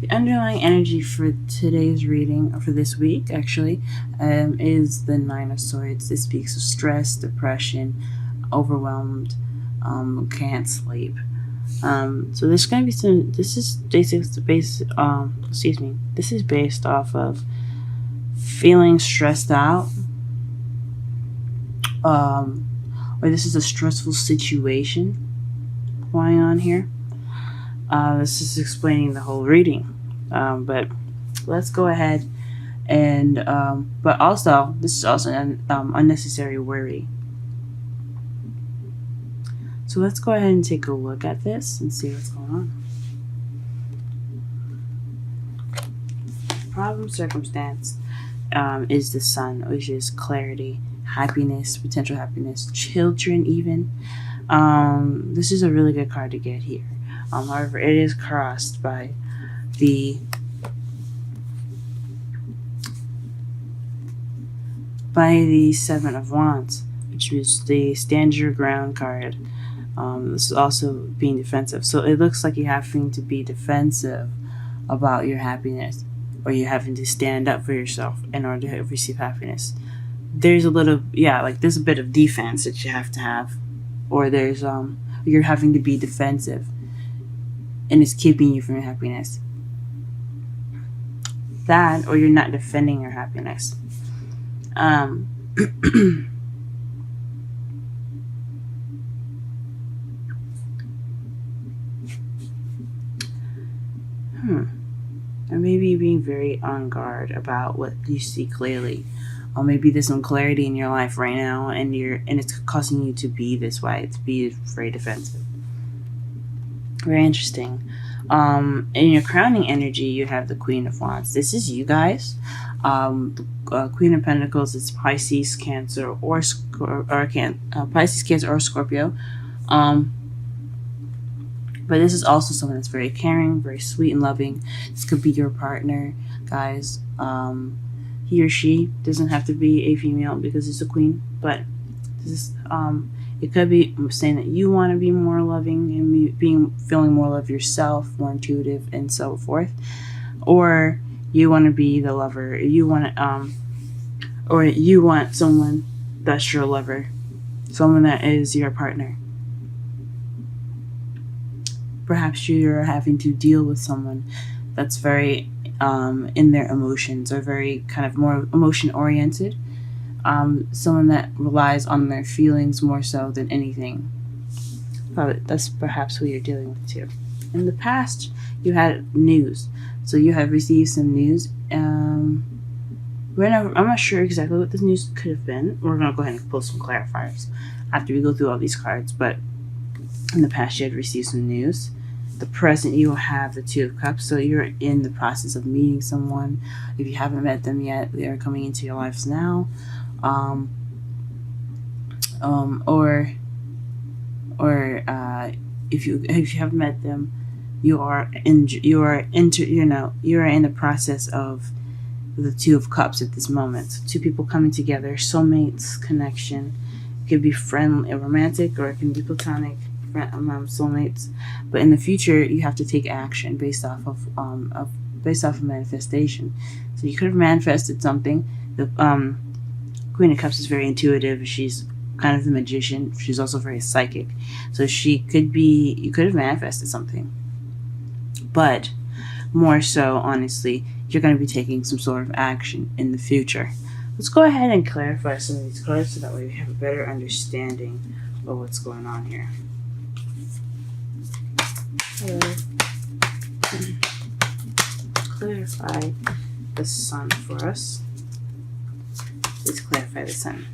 The underlying energy for today's reading, or for this week actually, is the Nine of Swords. This speaks of stress, depression, overwhelmed, can't sleep. So there's going to be some. This is basically This is based off of feeling stressed out, or this is a stressful situation going on here. This is explaining the whole reading, but let's go ahead and but also this is also an unnecessary worry. So let's go ahead and take a look at this and see what's going on. Problem circumstance is the Sun, which is clarity, happiness, potential happiness, children even. This is a really good card to get here. However, it is crossed by the Seven of Wands, which is the stand your ground card. This is also being defensive. So it looks like you're having to be defensive about your happiness, or you're having to stand up for yourself in order to receive happiness. There's a little, there's a bit of defense that you have to have, or there's you're having to be defensive, and it's keeping you from your happiness. That, or you're not defending your happiness. Or maybe you're being very on guard about what you see clearly. Or maybe there's some clarity in your life right now, and it's causing you to be this way, to be very defensive. Very interesting. In your crowning energy, you have the Queen of Wands. This is you guys. The Queen of Pentacles is Pisces, Cancer, or Pisces, Cancer, or Scorpio. But this is also someone that's very caring, very sweet and loving. This could be your partner, guys. He or she doesn't have to be a female because it's a queen, but this is, it could be saying that you want to be more loving and feeling more love yourself, more intuitive, and so forth. Or you want to be the lover. You want someone that's your lover, someone that is your partner. Perhaps you're having to deal with someone that's very in their emotions, or very kind of more emotion oriented. Someone that relies on their feelings more so than anything. That's perhaps who you're dealing with too. In the past, you had news. So you have received some news. I'm not sure exactly what this news could have been. We're going to go ahead and pull some clarifiers after we go through all these cards. But in the past, you had received some news. The present, you will have the Two of Cups. So you're in the process of meeting someone. If you haven't met them yet, they are coming into your lives now. If you haven't met them, you are in the process of the Two of Cups at this moment. So two people coming together, soulmates, connection. It could be friendly, romantic, or it can be platonic, soulmates. But in the future, you have to take action based off of manifestation. So you could have manifested something. The Queen of Cups is very intuitive. She's kind of the magician. She's also very psychic. So you could have manifested something. But more so, honestly, you're going to be taking some sort of action in the future. Let's go ahead and clarify some of these cards so that way we have a better understanding of what's going on here. Clarify the Sun for us. Please clarify the Sun.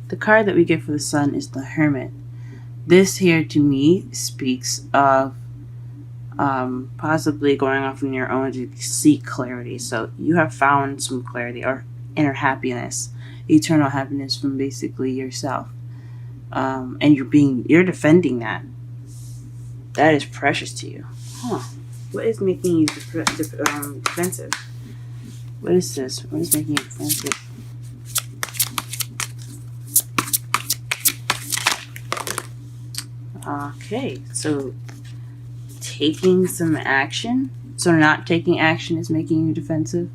The card that we get for the Sun is the Hermit. This here to me speaks of possibly going off on your own to seek clarity. So you have found some clarity or inner happiness, eternal happiness from basically yourself. And you're defending that. That is precious to you. Huh. What is making you defensive? What is this? What is making you defensive? Okay, so taking some action. So not taking action is making you defensive,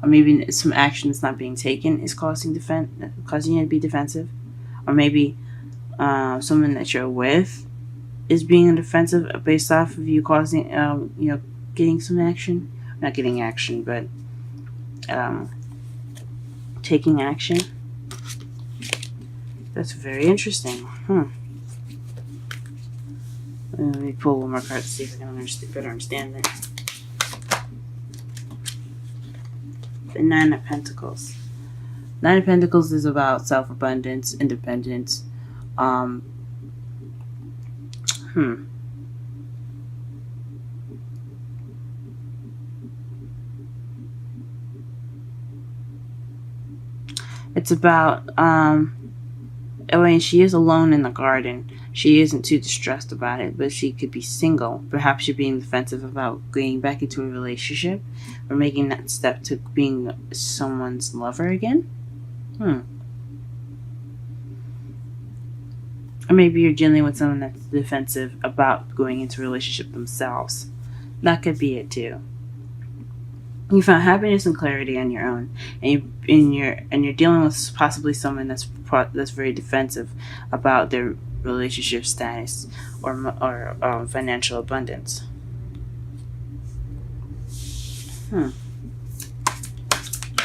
or maybe some action that's not being taken is causing you to be defensive, or maybe someone that you're with is being defensive based off of you causing, getting some action. Not getting action, but taking action. That's very interesting. Let me pull one more card to see if I can better understand that. The Nine of Pentacles. Nine of Pentacles is about self-abundance, independence. It's about, she is alone in the garden. She isn't too distressed about it, but she could be single. Perhaps you're being defensive about getting back into a relationship or making that step to being someone's lover again. Or maybe you're dealing with someone that's defensive about going into a relationship themselves. That could be it too. You found happiness and clarity on your own, and you're dealing with possibly someone that's very defensive about their relationship status or financial abundance. Or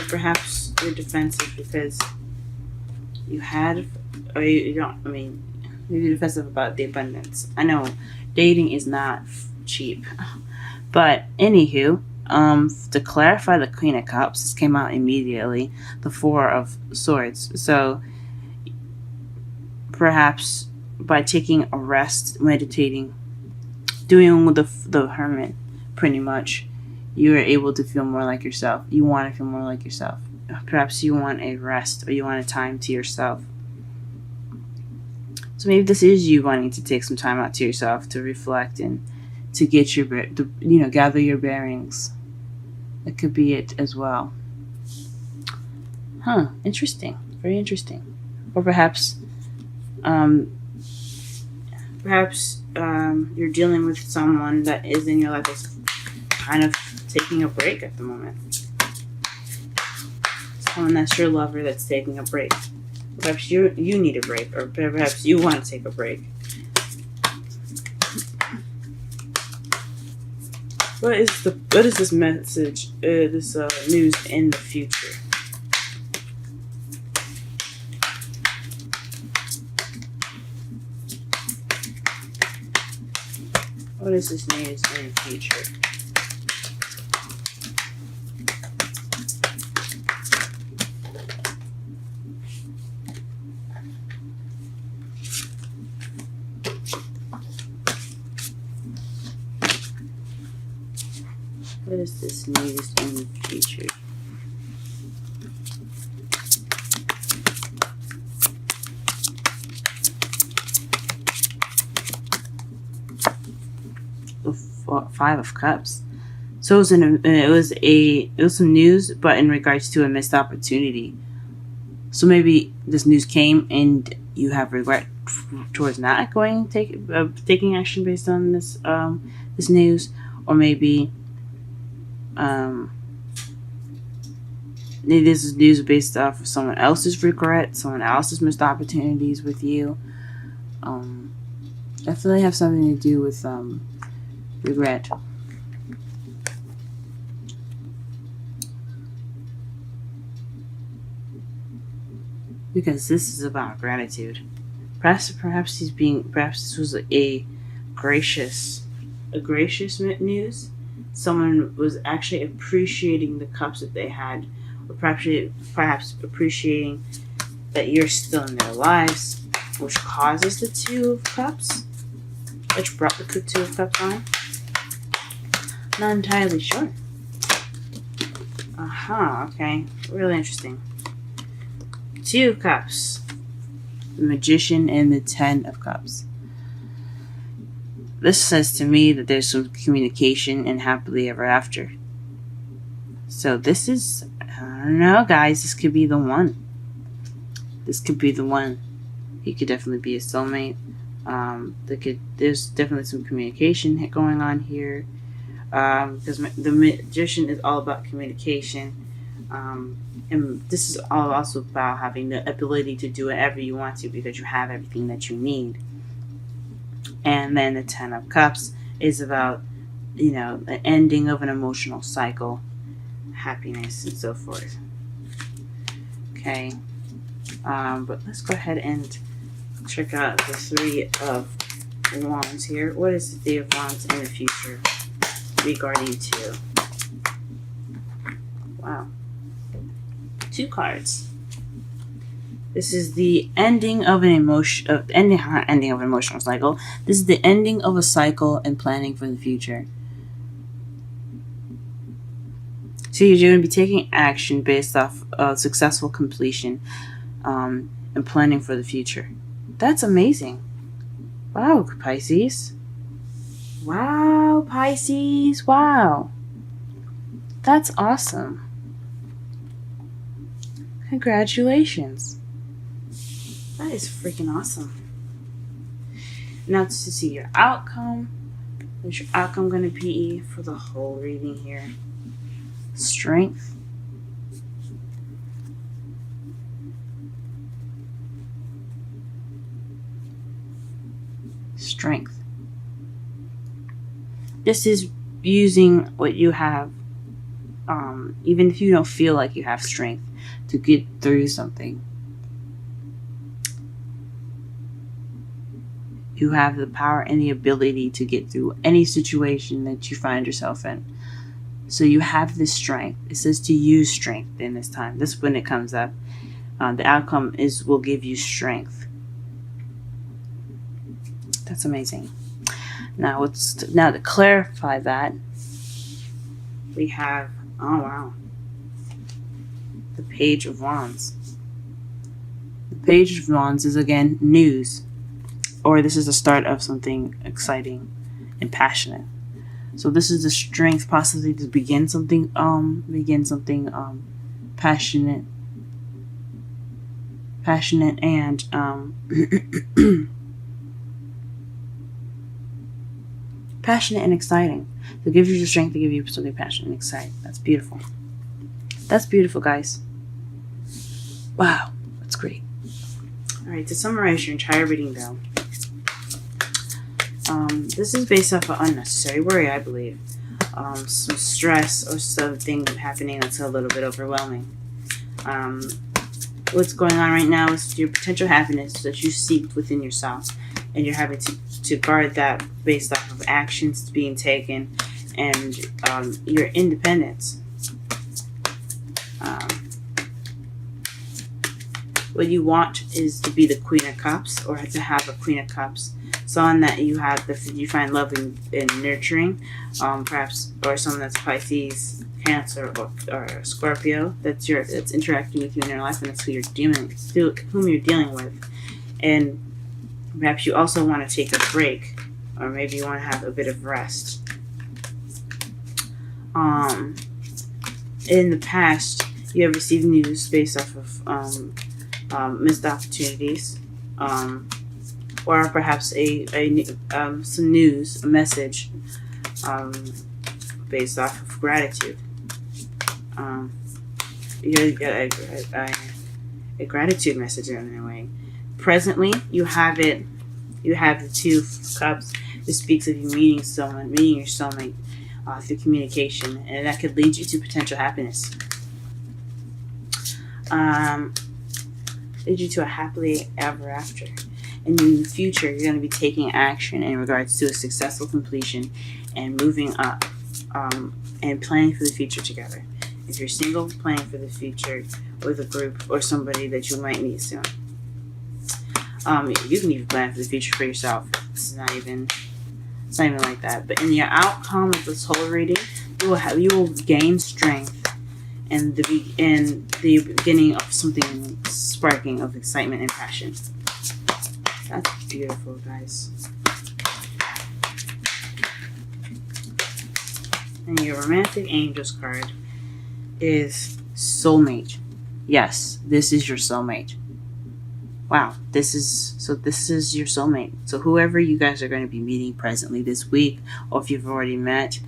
perhaps you're defensive because you had, or you don't. I mean, you're defensive about the abundance. I know dating is not cheap, but anywho. To clarify the Queen of Cups, this came out immediately. The Four of Swords. So perhaps by taking a rest, meditating, doing the Hermit, pretty much, you are able to feel more like yourself. You want to feel more like yourself. Perhaps you want a rest or you want a time to yourself. So maybe this is you wanting to take some time out to yourself to reflect and to get gather your bearings. That could be it as well. Interesting. Very interesting. Or perhaps you're dealing with someone that is in your life that's kind of taking a break at the moment. Someone that's your lover that's taking a break. Perhaps you need a break, or perhaps you want to take a break. What is this message? This news in the future? What is this news in the future? What is this news in the future? The Five of Cups. So it was some news, but in regards to a missed opportunity. So maybe this news came and you have regret towards not taking action based on this news, or maybe this is news based off of someone else's regret, someone else's missed opportunities with you. Definitely have something to do with regret. Because this is about gratitude. Perhaps this was a gracious news. Someone was actually appreciating the cups that they had, or perhaps appreciating that you're still in their lives, which causes the Two of Cups, which brought the Two of Cups on. Not entirely sure. Okay. Really interesting. 2 of Cups. The Magician and the 10 of Cups. This says to me that there's some communication and happily ever after. So this is, I don't know, guys, this could be the one. This could be the one. He could definitely be a soulmate. There's definitely some communication going on here. Because the Magician is all about communication. And this is all also about having the ability to do whatever you want to because you have everything that you need. And then the 10 of Cups is about, the ending of an emotional cycle, happiness, and so forth. Okay. But let's go ahead and check out the 3 of Wands here. What is the 3 of Wands in the future regarding to? Wow. 2 cards. This is the ending of an ending of an emotional cycle. This is the ending of a cycle and planning for the future. So you're going to be taking action based off successful completion and planning for the future. That's amazing. Wow, Pisces. Wow, Pisces. Wow. That's awesome. Congratulations. That is freaking awesome. Now to see your outcome. What's your outcome going to be for the whole reading here? Strength. Strength. This is using what you have, even if you don't feel like you have strength, to get through something. You have the power and the ability to get through any situation that you find yourself in. So you have this strength. It says to use strength in this time. This is when it comes up. The outcome will give you strength. That's amazing. Now to clarify that, we have, oh wow, the Page of Wands. The Page of Wands is again news, or this is the start of something exciting and passionate. So this is the strength possibly to begin something passionate and passionate and exciting. To give you the strength to give you something passionate and exciting. That's beautiful. That's beautiful, guys. Wow, that's great. All right, to summarize your entire reading, though, this is based off of unnecessary worry, I believe. Some stress or something happening that's a little bit overwhelming. What's going on right now is your potential happiness that you seek within yourself, and you're having to guard that based off of actions being taken and your independence. What you want is to be the Queen of Cups, or to have a Queen of Cups, someone that you find loving and nurturing, perhaps, or someone that's Pisces, Cancer, or Scorpio that's interacting with you in your life, and that's whom you're dealing with. And perhaps you also want to take a break, or maybe you want to have a bit of rest. In the past, you have received news based off of missed opportunities, or perhaps some news, a message based off of gratitude. You got a gratitude message in a way. Presently, you have the 2 of Cups. This speaks of you meeting your soulmate through communication, and that could lead you to potential happiness. Lead you to a happily ever after. And in the future, you're going to be taking action in regards to a successful completion and moving up, and planning for the future together. If you're single, planning for the future with a group or somebody that you might meet soon. You can even plan for the future for yourself. This is not even It's not even like that. But in your outcome of this whole reading, you will gain strength and the beginning of something sparking of excitement and passion. That's beautiful, guys. And your romantic angels card is soulmate. Yes, this is your soulmate. Wow, this is your soulmate. So whoever you guys are going to be meeting presently this week, or if you've already met,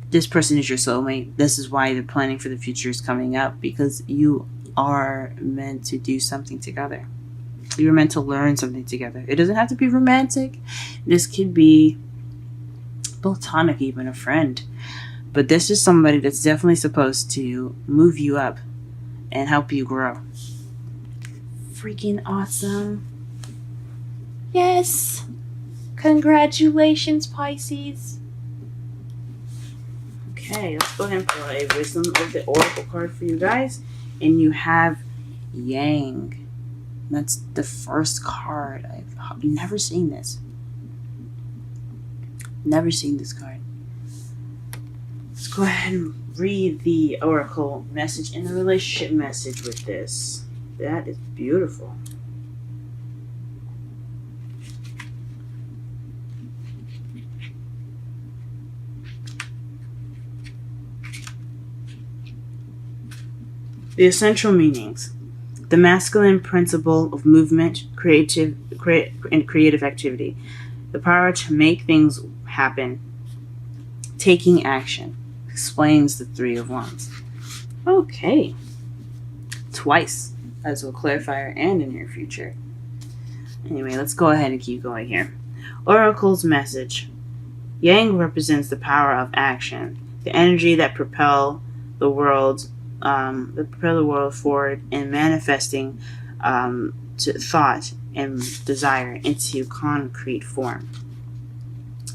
this person is your soulmate. This is why the planning for the future is coming up, because you are meant to do something together. You're meant to learn something together. It doesn't have to be romantic. This could be platonic, even a friend. But this is somebody that's definitely supposed to move you up and help you grow. Freaking awesome. Yes. Congratulations, Pisces. Okay, let's go ahead and pull a Wisdom of the Oracle card for you guys. And you have Yang. That's the first card. I've never seen this. Never seen this card. Let's go ahead and read the Oracle message and the relationship message with this. That is beautiful. The essential meanings. The masculine principle of movement, creative activity. The power to make things happen. Taking action. Explains the Three of Wands. Okay. Twice as a clarifier and in your future. Anyway, let's go ahead and keep going here. Oracle's message. Yang represents the power of action, the energy that propel the world forward and manifesting to thought and desire into concrete form.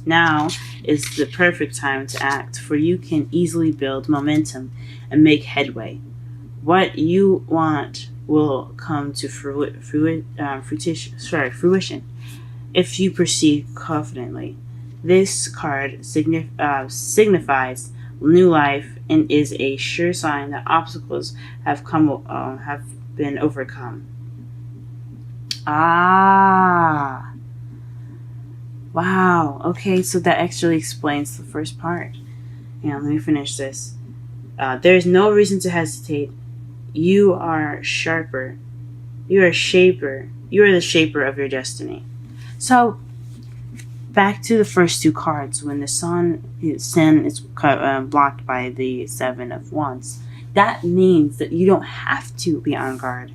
Now is the perfect time to act, for you can easily build momentum and make headway. What you want will come to fruition if you proceed confidently. This card signifies new life and is a sure sign that obstacles have been overcome. Ah. Wow. Okay, so that actually explains the first part. Let me finish this. There is no reason to hesitate. You are sharper. You are shaper. You are the shaper of your destiny. So, back to the first two cards. When the sun is blocked by the Seven of Wands, that means that you don't have to be on guard.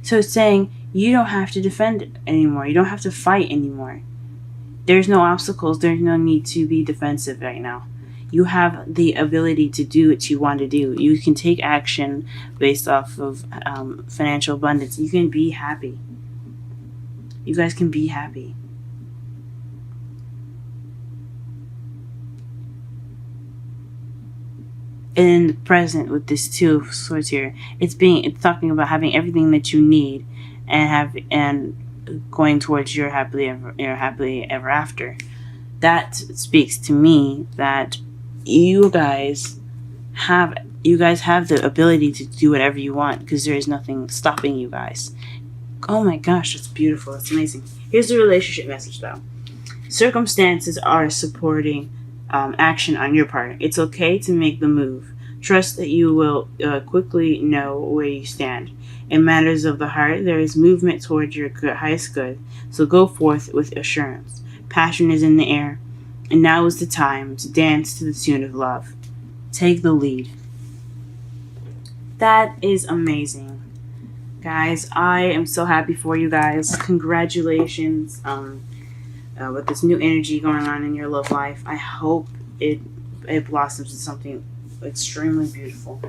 So it's saying you don't have to defend anymore. You don't have to fight anymore. There's no obstacles. There's no need to be defensive right now. You have the ability to do what you want to do. You can take action based off of financial abundance. You can be happy. You guys can be happy. In the present with this Two of Swords here, it's talking about having everything that you need and going towards your happily ever after. That speaks to me that you guys have the ability to do whatever you want, because there is nothing stopping you guys. Oh my gosh, that's beautiful. That's amazing. Here's the relationship message though. Circumstances are supporting action on your part. It's okay to make the move. Trust that you will quickly know where you stand. In matters of the heart, there is movement toward your highest good. So go forth with assurance. Passion is in the air. And now is the time to dance to the tune of love. Take the lead. That is amazing. Guys, I am so happy for you guys. Congratulations with this new energy going on in your love life. I hope it blossoms into something extremely beautiful.